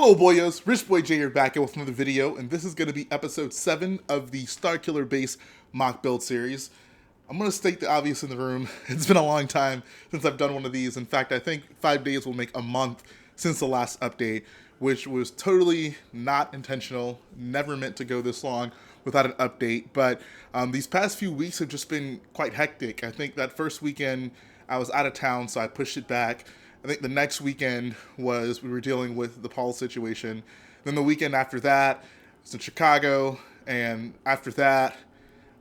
Hello boyos, Rich Boy J here back with another video, and this is going to be episode 7 of the Starkiller base mock build series. I'm going to state the obvious in the room. It's been a long time since I've done one of these. In fact, I think 5 days will make a month since the last update, which was totally not intentional, never meant to go this long without an update. But these past few weeks have just been quite hectic. I think that first weekend I was out of town, so I pushed it back. I think the next weekend was we were dealing with the Paul situation. Then the weekend after that was in Chicago, and after that,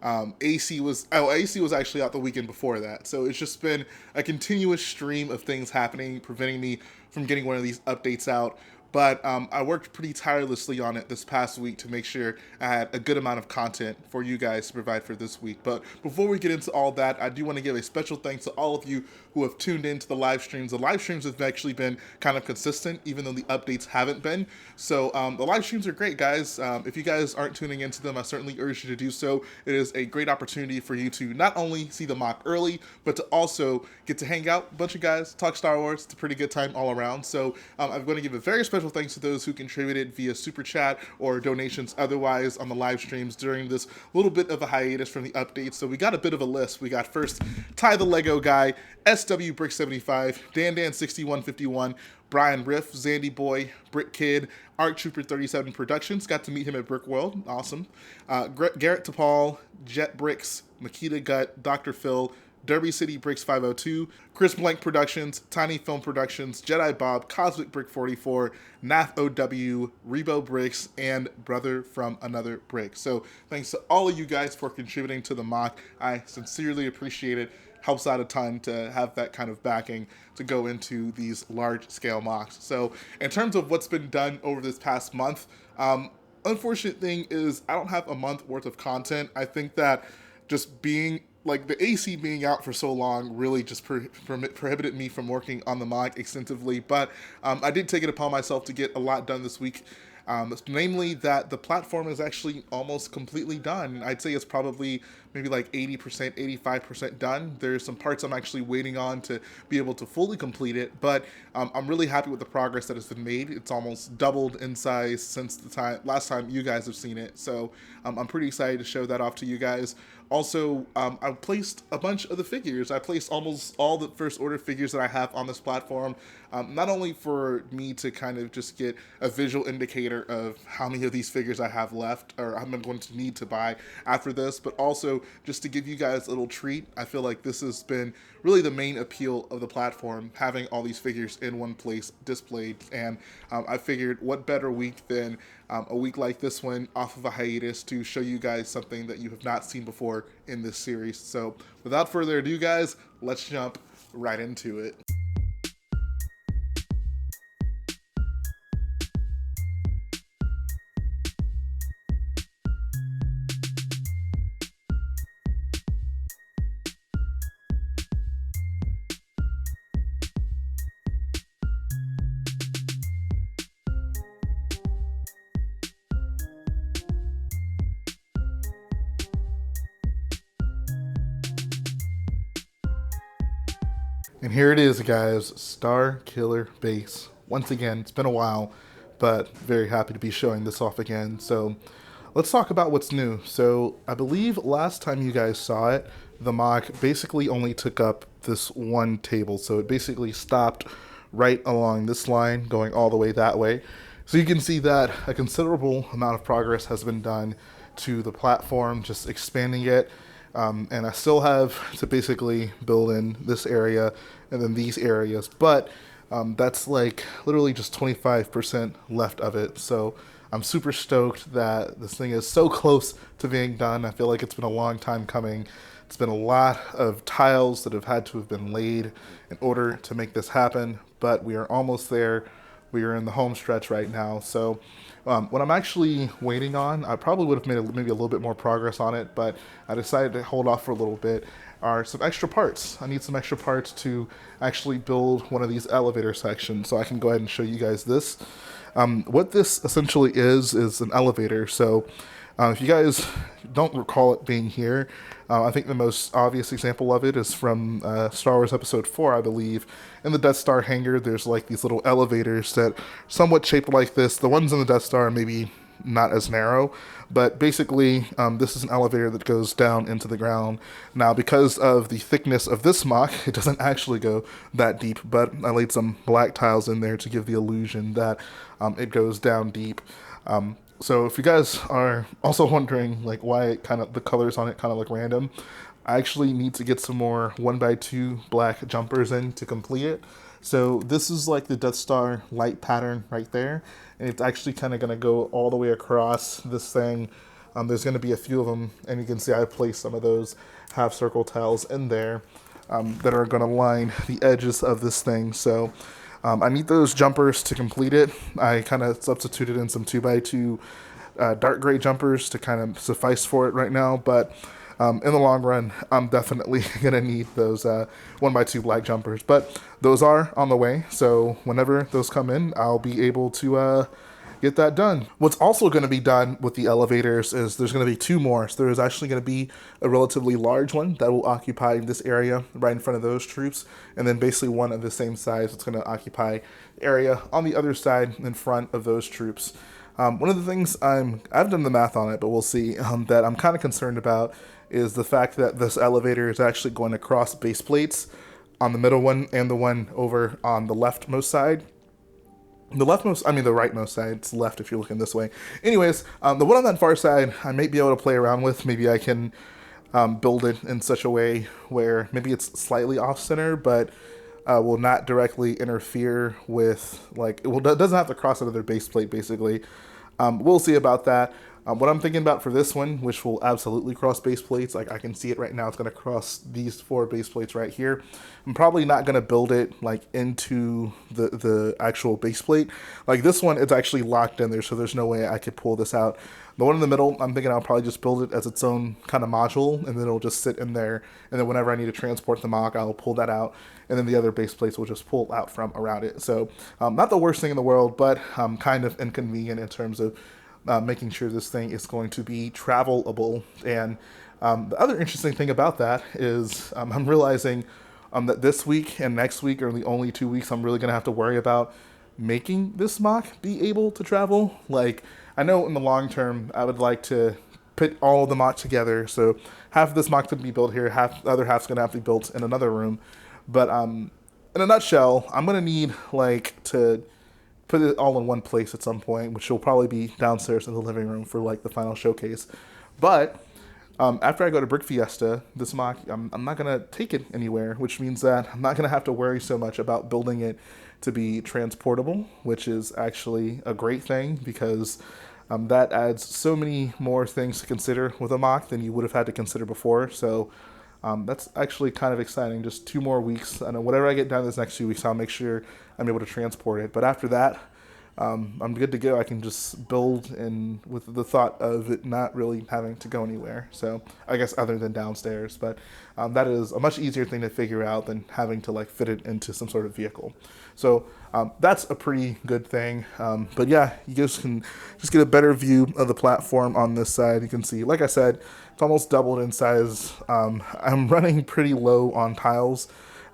AC was actually out the weekend before that. So it's just been a continuous stream of things happening, preventing me from getting one of these updates out. But I worked pretty tirelessly on it this past week to make sure I had a good amount of content for you guys to provide for this week. But before we get into all that, I do want to give a special thanks to all of you who have tuned into the live streams. The live streams have actually been kind of consistent, even though the updates haven't been. So the live streams are great, guys. If you guys aren't tuning into them, I certainly urge you to do so. It is a great opportunity for you to not only see the mock early, but to also get to hang out, a bunch of guys, talk Star Wars. It's a pretty good time all around. So I'm going to give a very special thanks to those who contributed via super chat or donations otherwise on the live streams during this little bit of a hiatus from the updates. So we got a bit of a list. We got first Ty the Lego Guy, SW 75, Dan6151, Brian Riff, Zandie Boi, BrickKid, Arktrooper 37Productions. Got to meet him at Brick World. Awesome. Garrett Tapal, Jetbricks, Makita Gut, Dr. Phil, DerbyCityBricks 502, Chris Blank Productions, TinyFilmProductions, Jedi Bob, Cosmic Brick 44, Nhaf OW, ReboBricks, and Brother from Another Brick. So thanks to all of you guys for contributing to the mock. I sincerely appreciate it. Helps out a ton to have that kind of backing to go into these large scale mocks. So in terms of what's been done over this past month, unfortunate thing is I don't have a month worth of content. I think that just being like the AC being out for so long really just prohibited me from working on the mock extensively, but I did take it upon myself to get a lot done this week. Namely that the platform is actually almost completely done. I'd say it's probably maybe like 80%, 85% done. There's some parts I'm actually waiting on to be able to fully complete it, but I'm really happy with the progress that has been made. It's almost doubled in size since the last time you guys have seen it, so I'm pretty excited to show that off to you guys. Also, I placed a bunch of the figures. I placed almost all the first order figures that I have on this platform, not only for me to kind of just get a visual indicator of how many of these figures I have left or I'm going to need to buy after this, but also just to give you guys a little treat. I feel like this has been really the main appeal of the platform, having all these figures in one place displayed, and I figured what better week than a week like this one off of a hiatus to show you guys something that you have not seen before in this series. So without further ado, guys, let's jump right into it. And here it is, guys, Starkiller base. Once again, it's been a while, but very happy to be showing this off again. So let's talk about what's new. So I believe last time you guys saw it, the mock basically only took up this one table. So it basically stopped right along this line, going all the way that way. So you can see that a considerable amount of progress has been done to the platform, just expanding it. And I still have to basically build in this area and then these areas, but that's like literally just 25% left of it. So I'm super stoked that this thing is so close to being done. I feel like it's been a long time coming. It's been a lot of tiles that have had to have been laid in order to make this happen, but we are almost there. We are in the home stretch right now. So what I'm actually waiting on, I probably would have made maybe a little bit more progress on it, but I decided to hold off for a little bit, are some extra parts. I need some extra parts to actually build one of these elevator sections, so I can go ahead and show you guys this. What this essentially is an elevator. So If you guys don't recall it being here, I think the most obvious example of it is from Star Wars Episode 4, I believe. In the Death Star hangar, there's like these little elevators that are somewhat shaped like this. The ones in the Death Star are maybe not as narrow, but basically this is an elevator that goes down into the ground. Now, because of the thickness of this MOC, it doesn't actually go that deep, but I laid some black tiles in there to give the illusion that it goes down deep. So if you guys are also wondering like why it the colors on it kind of look random, I actually need to get some more 1x2 black jumpers in to complete it. So this is like the Death Star light pattern right there, and it's actually kind of going to go all the way across this thing. There's going to be a few of them, and you can see I placed some of those half circle tiles in there that are going to line the edges of this thing. So I need those jumpers to complete it. I kind of substituted in some 2x2 dark gray jumpers to kind of suffice for it right now, but in the long run, I'm definitely going to need those 1x2 black jumpers. But those are on the way, so whenever those come in, I'll be able to get that done. What's also going to be done with the elevators is there's going to be two more. So there's actually going to be a relatively large one that will occupy this area right in front of those troops, and then basically one of the same size that's going to occupy the area on the other side in front of those troops. One of the things I've done the math on it, but we'll see, that I'm kind of concerned about is the fact that this elevator is actually going to cross base plates on the middle one and the one over on the leftmost side. The rightmost side. It's left if you're looking this way. Anyways, the one on that far side, I may be able to play around with. Maybe I can build it in such a way where maybe it's slightly off-center, but will not directly interfere with, it doesn't have to cross another base plate, basically. We'll see about that. What I'm thinking about for this one, which will absolutely cross base plates, like I can see it right now, it's going to cross these 4 base plates right here. I'm probably not going to build it into the actual base plate. Like this one, it's actually locked in there, so there's no way I could pull this out. The one in the middle, I'm thinking I'll probably just build it as its own kind of module, and then it'll just sit in there, and then whenever I need to transport the MOC, I'll pull that out, and then the other base plates will just pull out from around it. So not the worst thing in the world, but kind of inconvenient in terms of making sure this thing is going to be travelable. And the other interesting thing about that is I'm realizing that this week and next week are the only 2 weeks I'm really going to have to worry about making this MOC be able to travel. Like, I know in the long term, I would like to put all of the MOC together. So half of this MOC to be built here, the other half's going to have to be built in another room. But in a nutshell, I'm going to need to put it all in one place at some point, which will probably be downstairs in the living room for the final showcase. But after I go to Brick Fiesta, this MOC, I'm not going to take it anywhere, which means that I'm not going to have to worry so much about building it to be transportable, which is actually a great thing because that adds so many more things to consider with a MOC than you would have had to consider before. So that's actually kind of exciting. Just 2 more weeks. I know whatever I get done this next 2 weeks, I'll make sure I'm able to transport it. But after that, I'm good to go. I can just build in with the thought of it not really having to go anywhere. So I guess other than downstairs, but that is a much easier thing to figure out than having to fit it into some sort of vehicle. So that's a pretty good thing. But yeah, you guys can just get a better view of the platform on this side. You can see, like I said, it's almost doubled in size. I'm running pretty low on tiles.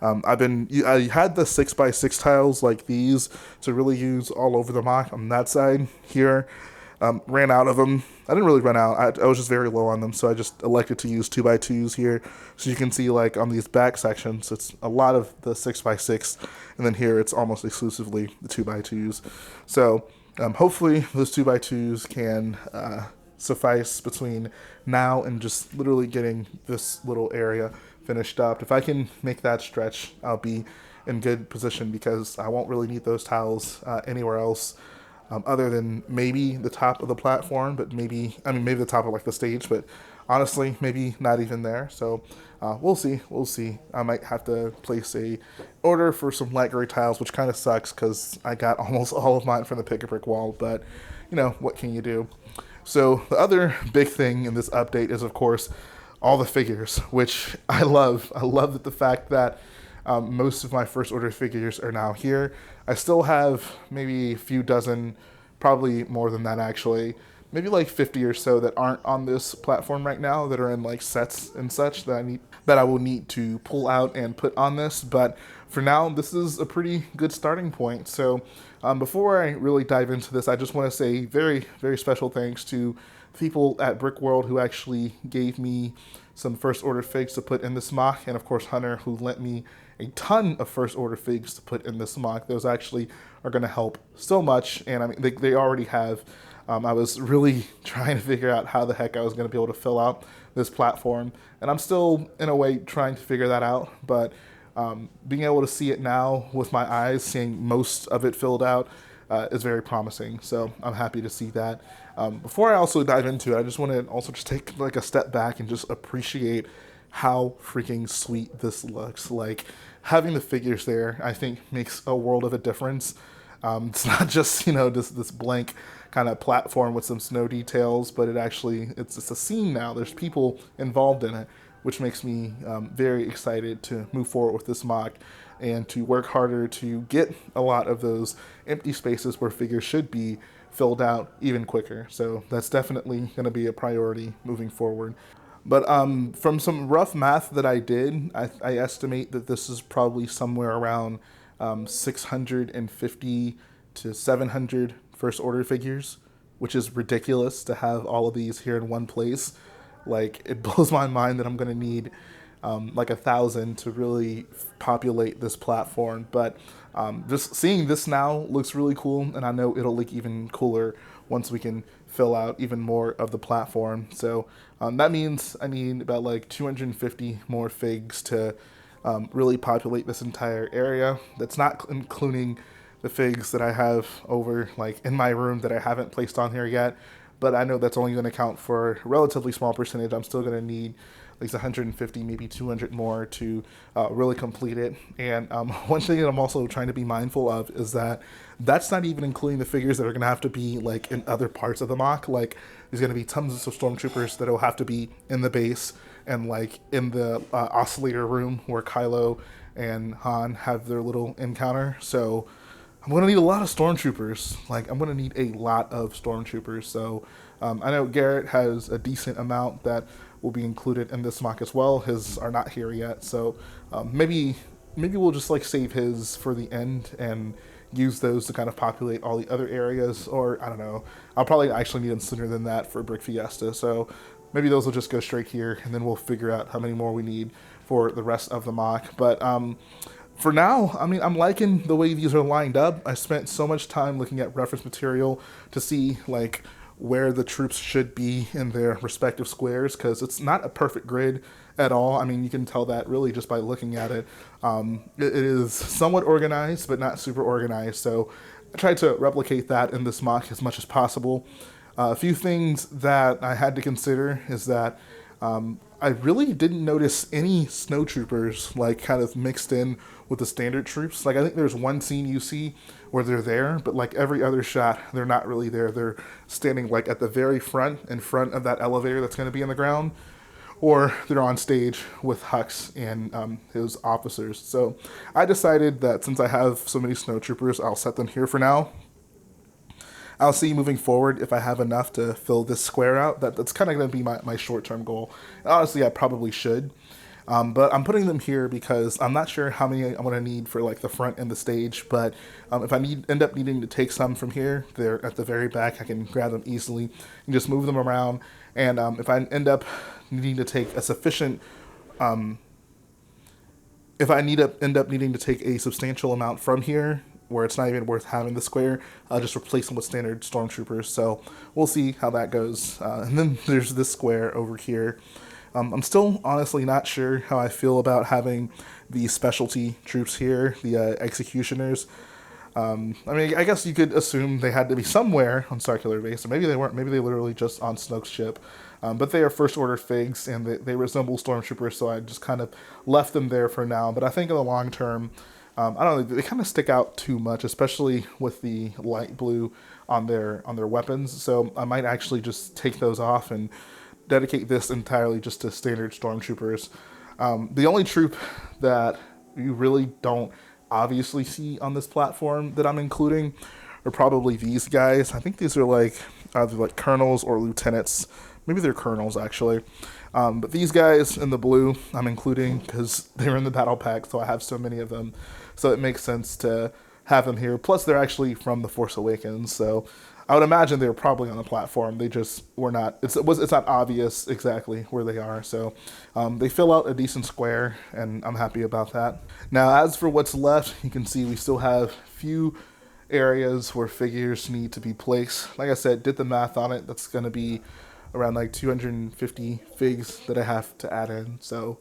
I had the 6x6 tiles like these to really use all over the MOC on that side here. Ran out of them. I didn't really run out. I was just very low on them, so I just elected to use 2x2s here. So you can see on these back sections, it's a lot of the 6x6, and then here it's almost exclusively the 2x2s. So hopefully those 2x2s can suffice between now and just literally getting this little area finished up. If I can make that stretch, I'll be in good position because I won't really need those tiles anywhere else other than maybe the top of the platform, but maybe the top of the stage, but honestly, maybe not even there. So we'll see. I might have to place a order for some light gray tiles, which kind of sucks because I got almost all of mine from the pick-a-brick wall, but what can you do? So the other big thing in this update is, of course, all the figures, which I love. I love that the fact that most of my first order figures are now here. I still have maybe a few dozen, probably more than that actually, maybe like 50 or so that aren't on this platform right now that are in like sets and such that I will need to pull out and put on this. But for now, this is a pretty good starting point. So before I really dive into this, I just want to say very, very special thanks to people at Brick World who actually gave me some first order figs to put in this MOC, and of course Hunter, who lent me a ton of first order figs to put in this MOC. Those actually are going to help so much, and I mean they already have. I was really trying to figure out how the heck I was going to be able to fill out this platform, and I'm still in a way trying to figure that out, but being able to see it now with my eyes, seeing most of it filled out, is very promising. So I'm happy to see that. Before I also dive into it, I just want to also just take like a step back and just appreciate how freaking sweet this looks. Like, having the figures there, I think, makes a world of a difference. It's not just, you know, this blank kind of platform with some snow details, but it's a scene now. There's people involved in it, which makes me very excited to move forward with this MOC and to work harder to get a lot of those empty spaces where figures should be filled out even quicker. So that's definitely going to be a priority moving forward. But from some rough math that I did, I estimate that this is probably somewhere around 650 to 700 first order figures, which is ridiculous to have all of these here in one place. Like, it blows my mind that I'm going to need like 1,000 to really populate this platform. But just seeing this now looks really cool, and I know it'll look even cooler once we can fill out even more of the platform. So that means I need about like 250 more figs to really populate this entire area. That's not including the figs that I have over like in my room that I haven't placed on here yet. But I know that's only going to count for a relatively small percentage. I'm still going to need at least 150, maybe 200 more to really complete it. And one thing that I'm also trying to be mindful of is that that's not even including the figures that are going to have to be like in other parts of the MOC. Like, there's going to be tons of stormtroopers that will have to be in the base and like in the oscillator room where Kylo and Han have their little encounter. So I'm going to need a lot of stormtroopers. Like, I'm going to need a lot of stormtroopers. So I know Garrett has a decent amount that will be included in this MOC as well. His are not here yet. So maybe we'll just like save his for the end and use those to kind of populate all the other areas. Or I don't know. I'll probably actually need them sooner than that for Brick Fiesta. So maybe those will just go straight here, and then we'll figure out how many more we need for the rest of the MOC. But for now, I mean, I'm liking the way these are lined up. I spent so much time looking at reference material to see like where the troops should be in their respective squares, because it's not a perfect grid at all. I mean, you can tell that really just by looking at it. It is somewhat organized, but not super organized. So I tried to replicate that in this MOC as much as possible. A few things that I had to consider is that I really didn't notice any snowtroopers like kind of mixed in with the standard troops. Like, I think there's one scene you see where they're there, but like every other shot, they're not really there. They're standing like at the very front, in front of that elevator that's going to be in the ground, or they're on stage with Hux and his officers. So I decided that since I have so many snowtroopers, I'll set them here for now. I'll see moving forward if I have enough to fill this square out. That's kind of going to be my short-term goal. And honestly, I probably should. But I'm putting them here because I'm not sure how many I'm going to need for like the front and the stage. But if I end up needing to take some from here, they're at the very back. I can grab them easily and just move them around. And if I end up needing to take a sufficient... if I end up needing to take a substantial amount from here, where it's not even worth having the square, I'll just replace them with standard stormtroopers. So we'll see how that goes. And then there's this square over here. I'm still honestly not sure how I feel about having the specialty troops here, the executioners. I mean, I guess you could assume they had to be somewhere on Starkiller base, or maybe they weren't. Maybe they literally just on Snoke's ship. But they are first order figs, and they resemble stormtroopers, so I just kind of left them there for now. But I think in the long term, I don't know, they kind of stick out too much, especially with the light blue on their weapons. So I might actually just take those off and dedicate this entirely just to standard stormtroopers. The only troop that you really don't obviously see on this platform that I'm including are probably these guys. I think these are like either like colonels or lieutenants. Maybe they're colonels, actually. But these guys in the blue, I'm including because they're in the battle pack, so I have so many of them. So it makes sense to have them here. Plus, they're actually from The Force Awakens, so I would imagine they were probably on the platform. They just were not. It's not obvious exactly where they are. So they fill out a decent square, and I'm happy about that. Now, as for what's left, you can see we still have a few areas where figures need to be placed. Like I said, did the math on it. That's going to be around like 250 figs that I have to add in. So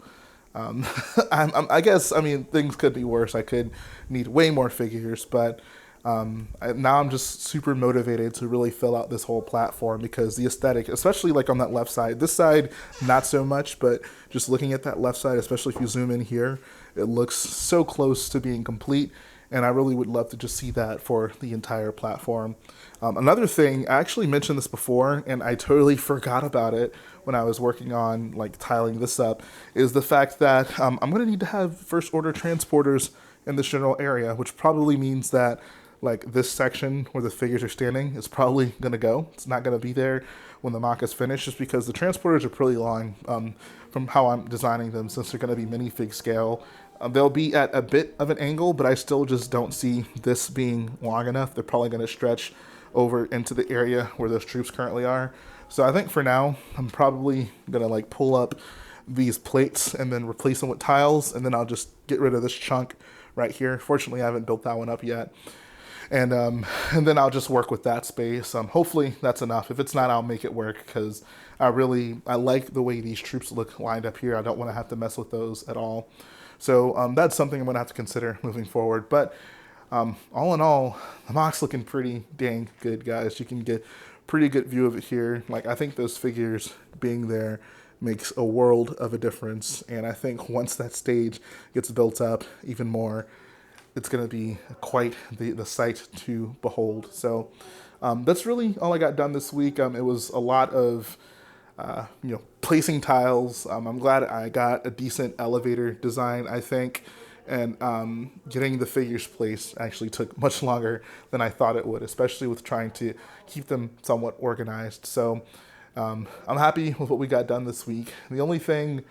I guess, I mean, things could be worse. I could need way more figures, but now I'm just super motivated to really fill out this whole platform because the aesthetic, especially like on that left side, this side, not so much, but just looking at that left side, especially if you zoom in here, it looks so close to being complete. And I really would love to just see that for the entire platform. Another thing, I actually mentioned this before, and I totally forgot about it when I was working on like tiling this up, is the fact that I'm going to need to have first order transporters in this general area, which probably means that like this section where the figures are standing is probably going to go. It's not going to be there when the mock is finished, just because the transporters are pretty long from how I'm designing them, since they're going to be minifig scale. They'll be at a bit of an angle, but I still just don't see this being long enough. They're probably going to stretch over into the area where those troops currently are. So I think for now, I'm probably going to like pull up these plates and then replace them with tiles, and then I'll just get rid of this chunk right here. Fortunately, I haven't built that one up yet. And then I'll just work with that space. Hopefully that's enough. If it's not, I'll make it work, because I like the way these troops look lined up here. I don't want to have to mess with those at all. So that's something I'm going to have to consider moving forward. But all in all, the mock's looking pretty dang good, guys. You can get a pretty good view of it here. Like, I think those figures being there makes a world of a difference. And I think once that stage gets built up even more, it's going to be quite the sight to behold. So that's really all I got done this week. It was a lot of placing tiles. I'm glad I got a decent elevator design, I think, and getting the figures placed actually took much longer than I thought it would, especially with trying to keep them somewhat organized. So I'm happy with what we got done this week. The only thing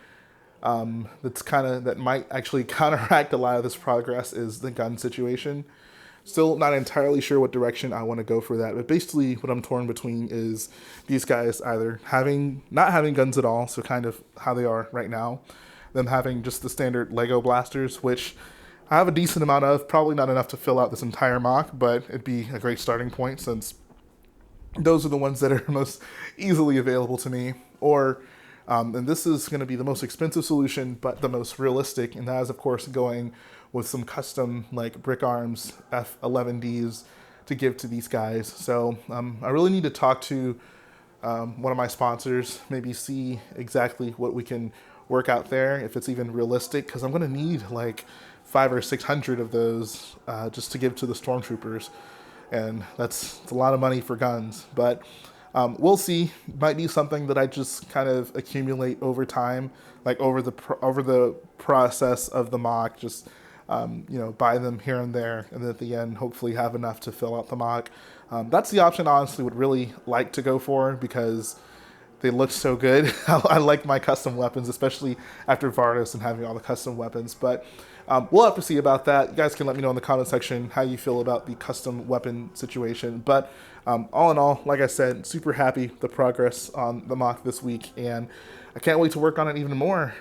that might actually counteract a lot of this progress is the gun situation. Still not entirely sure what direction I want to go for that, but basically what I'm torn between is these guys either not having guns at all, so kind of how they are right now, them having just the standard Lego blasters, which I have a decent amount of, probably not enough to fill out this entire mock, but it'd be a great starting point since those are the ones that are most easily available to me. Or and this is going to be the most expensive solution, but the most realistic, and that is, of course, going with some custom, like, brick arms F11Ds to give to these guys. So I really need to talk to one of my sponsors, maybe see exactly what we can work out there, if it's even realistic, because I'm going to need, like, 500 or 600 of those just to give to the stormtroopers. And that's a lot of money for guns, but we'll see. Might be something that I just kind of accumulate over time, like over the process of the mock. Just buy them here and there, and then at the end, hopefully have enough to fill out the mock. That's the option I honestly would really like to go for, because they look so good. I like my custom weapons, especially after Vardos and having all the custom weapons. But we'll have to see about that. You guys can let me know in the comment section how you feel about the custom weapon situation. But all in all, like I said, super happy with the progress on the mock this week, and I can't wait to work on it even more.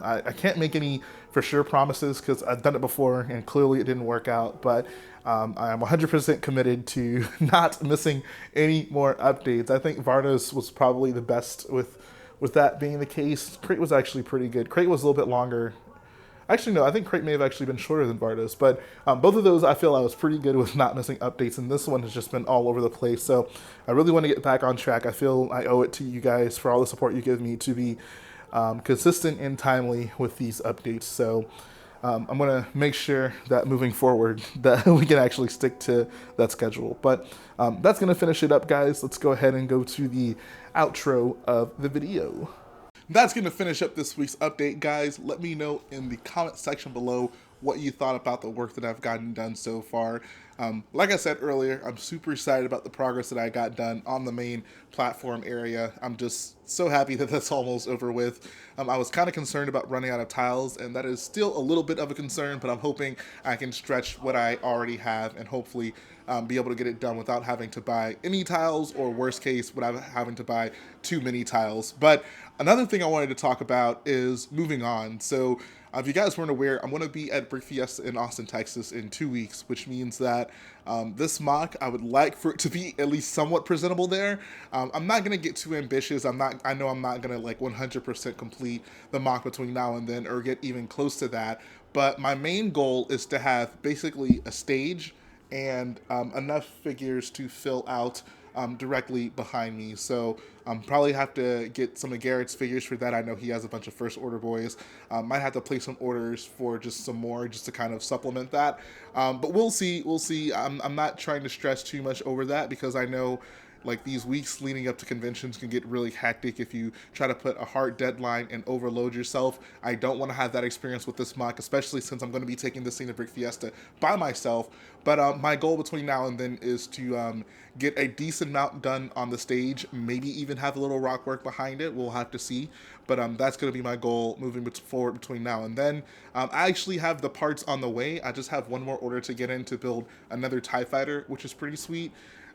I can't make any for sure promises, because I've done it before and clearly it didn't work out, but I am 100% committed to not missing any more updates. I think Vardos was probably the best with that being the case. Crate was actually pretty good. Crate was a little bit longer. Actually, no, I think Crate may have actually been shorter than Vardos, but both of those I feel I was pretty good with not missing updates, and this one has just been all over the place. So I really want to get back on track. I feel I owe it to you guys for all the support you give me to be consistent and timely with these updates. So I'm going to make sure that moving forward that we can actually stick to that schedule. But that's going to finish it up, guys. Let's go ahead and go to the outro of the video. That's going to finish up this week's update, guys. Let me know in the comment section below what you thought about the work that I've gotten done so far. Like I said earlier, I'm super excited about the progress that I got done on the main platform area. I'm just so happy that that's almost over with. I was kind of concerned about running out of tiles, and that is still a little bit of a concern, but I'm hoping I can stretch what I already have and hopefully be able to get it done without having to buy any tiles, or worst case, without having to buy too many tiles. But another thing I wanted to talk about is moving on. So if you guys weren't aware, I'm going to be at Brick Fiesta in Austin, Texas in 2 weeks, which means that this mock, I would like for it to be at least somewhat presentable there. I'm not going to get too ambitious. I know I'm not going to like 100% complete the mock between now and then or get even close to that. But my main goal is to have basically a stage and enough figures to fill out directly behind me. So probably have to get some of Garrett's figures for that. I know he has a bunch of first order boys. Might have to place some orders for just some more, just to kind of supplement that. But we'll see. We'll see. I'm not trying to stress too much over that, because I know like these weeks leading up to conventions can get really hectic if you try to put a hard deadline and overload yourself. I don't want to have that experience with this mock, especially since I'm going to be taking this thing to Brick Fiesta by myself. But my goal between now and then is to get a decent amount done on the stage, maybe even have a little rock work behind it. We'll have to see. But that's going to be my goal moving forward between now and then. I actually have the parts on the way. I just have one more order to get in to build another TIE Fighter, which is pretty sweet.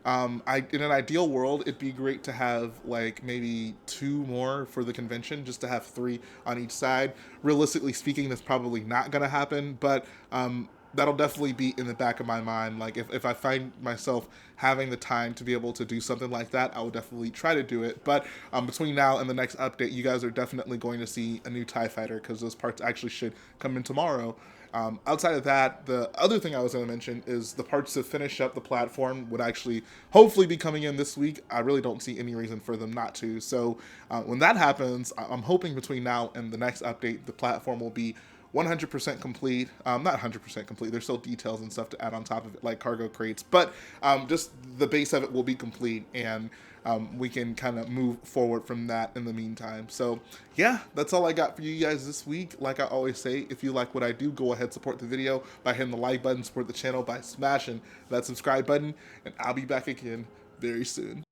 In an ideal world, it'd be great to have like maybe 2 more for the convention, just to have 3 on each side. Realistically speaking, that's probably not going to happen, but that'll definitely be in the back of my mind. Like if I find myself having the time to be able to do something like that, I will definitely try to do it. But between now and the next update, you guys are definitely going to see a new TIE Fighter, because those parts actually should come in tomorrow. Outside of that, the other thing I was going to mention is the parts to finish up the platform would actually hopefully be coming in this week. I really don't see any reason for them not to. So when that happens, I'm hoping between now and the next update, the platform will be 100% complete. Not 100% complete. There's still details and stuff to add on top of it, like cargo crates. But just the base of it will be complete, and we can kind of move forward from that in the meantime. So yeah, that's all I got for you guys this week. Like I always say, if you like what I do, go ahead, support the video by hitting the like button, support the channel by smashing that subscribe button, and I'll be back again very soon.